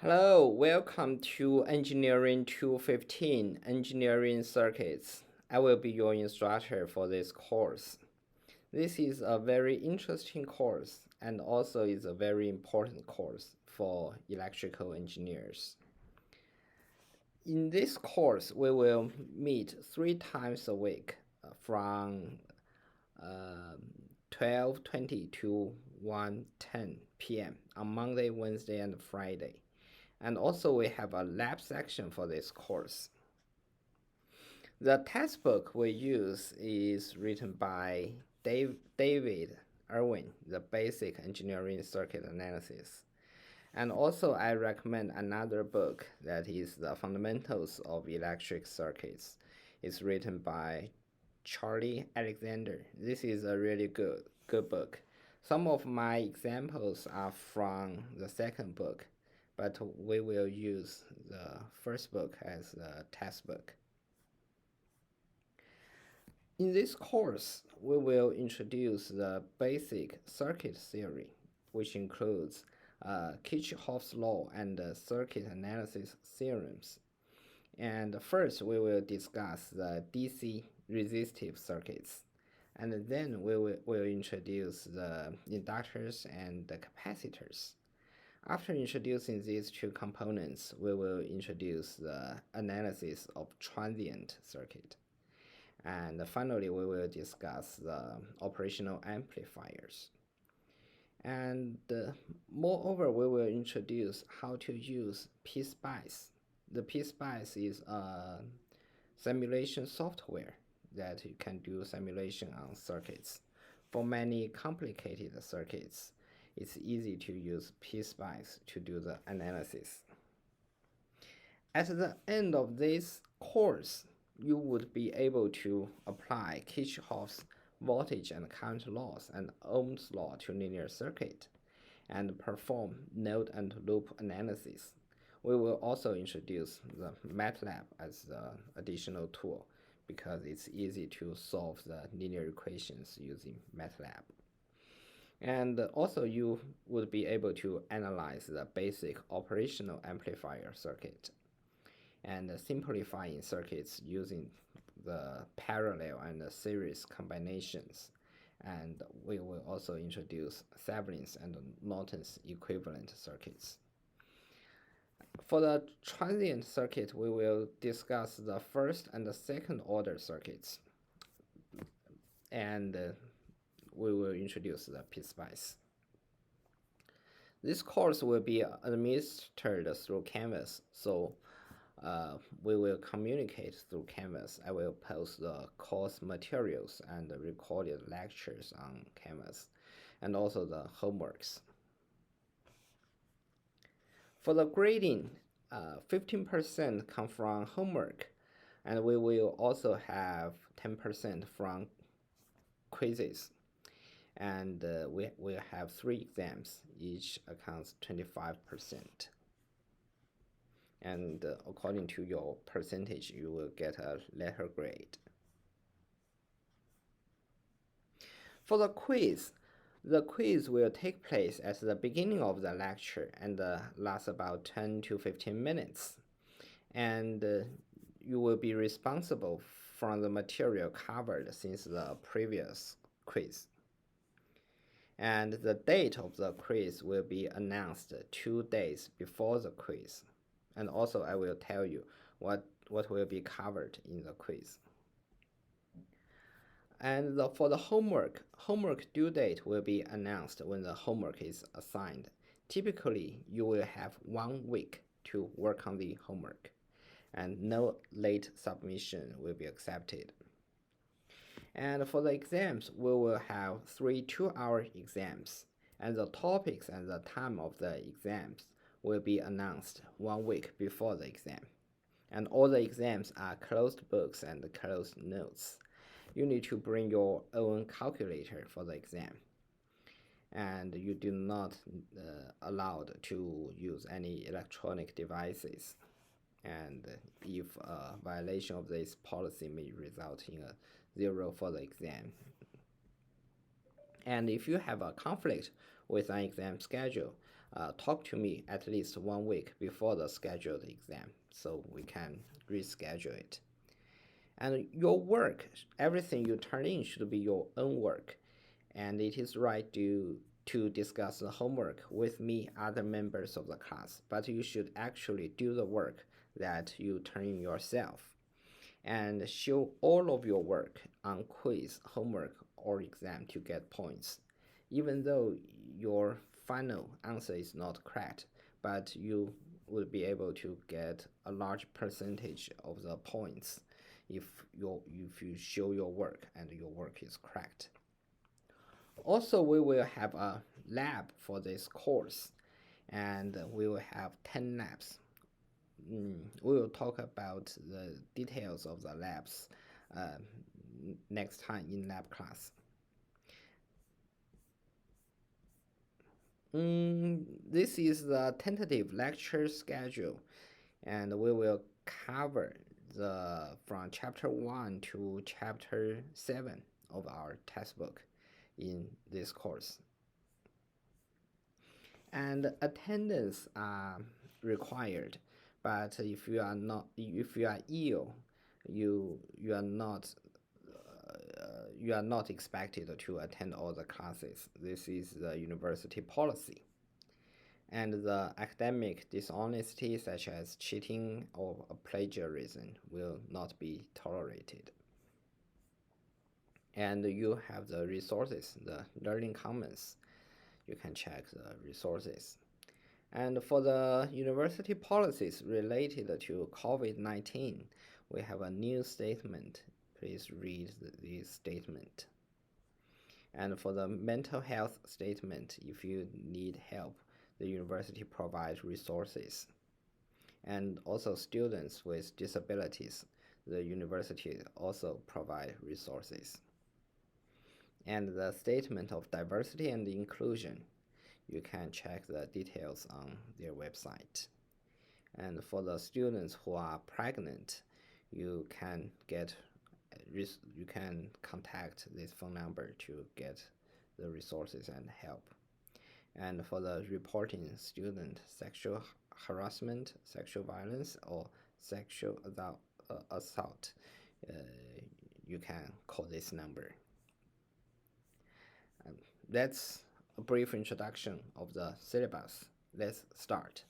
Hello, welcome to Engineering 215 Engineering Circuits. I will be your instructor for this course. This is a very interesting course and also is a very important course for electrical engineers. In this course, we will meet 3 times a week from 12:20 to 1:10 p.m. on Monday, Wednesday, and Friday. And also we have a lab section for this course. The textbook we use is written by David Irwin, The Basic Engineering Circuit Analysis. And also I recommend another book that is The Fundamentals of Electric Circuits. It's written by Charlie Alexander. This is a really good book. Some of my examples are from the second book, but we will use the first book as the textbook. In this course, we will introduce the basic circuit theory, which includes Kirchhoff's law and circuit analysis theorems. And first, we will discuss the DC resistive circuits. And then we will introduce the inductors and the capacitors. After introducing these two components, we will introduce the analysis of transient circuit. And finally, we will discuss the operational amplifiers. And moreover, we will introduce how to use PSpice. The PSpice is a simulation software that you can do simulation on circuits. For many complicated circuits, it's easy to use PSpice to do the analysis. At the end of this course, you would be able to apply Kirchhoff's voltage and current laws and Ohm's law to linear circuit and perform node and loop analysis. We will also introduce the MATLAB as the additional tool because it's easy to solve the linear equations using MATLAB. And also you would be able to analyze the basic operational amplifier circuit and simplifying circuits using the parallel and the series combinations. And we will also introduce Thevenin's and Norton's equivalent circuits. For the transient circuit, we will discuss the first and the second order circuits. And we will introduce the PSpice. This course will be administered through Canvas, so we will communicate through Canvas. I will post the course materials and the recorded lectures on Canvas, and also the homeworks. For the grading, 15% come from homework, and we will also have 10% from quizzes. And we will have 3 exams, each accounts 25%. And according to your percentage, you will get a letter grade. For the quiz will take place at the beginning of the lecture and last about 10 to 15 minutes. And you will be responsible for the material covered since the previous quiz. And the date of the quiz will be announced 2 days before the quiz. And also I will tell you what will be covered in the quiz. And for the homework due date will be announced when the homework is assigned. Typically, you will have 1 week to work on the homework, and no late submission will be accepted. And for the exams, we will have 3 2-hour exams, and the topics and the time of the exams will be announced 1 week before the exam. And all the exams are closed books and closed notes. You need to bring your own calculator for the exam. And you do not allowed to use any electronic devices. And if a violation of this policy may result in a 0 for the exam. And if you have a conflict with an exam schedule, talk to me at least 1 week before the scheduled exam so we can reschedule it. And your work, everything you turn in should be your own work. And it is right to discuss the homework with me, other members of the class, but you should actually do the work that you turn in yourself and show all of your work on quiz, homework, or exam to get points. Even though your final answer is not correct, but you will be able to get a large percentage of the points if you show your work and your work is correct. Also, we will have a lab for this course, and we will have 10 labs. We will talk about the details of the labs uh, next time in lab class. This is the tentative lecture schedule, and we will cover the from chapter 1 to chapter 7 of our textbook in this course. And attendance are required, but if you are ill, you are not you are not expected to attend all the classes. This is the university policy. And the academic dishonesty, such as cheating or plagiarism, will not be tolerated. And you have the resources, the learning commons. You can check the resources. And for the university policies related to COVID-19, we have a new statement. Please read this statement. And for the mental health statement, if you need help, the university provides resources. And also students with disabilities, the university also provide resources. And the statement of diversity and inclusion, you can check the details on their website. And for the students who are pregnant, you can contact this phone number to get the resources and help. And for the reporting student sexual harassment, sexual violence, or sexual assault, you can call this number. That's a brief introduction of the syllabus. Let's start.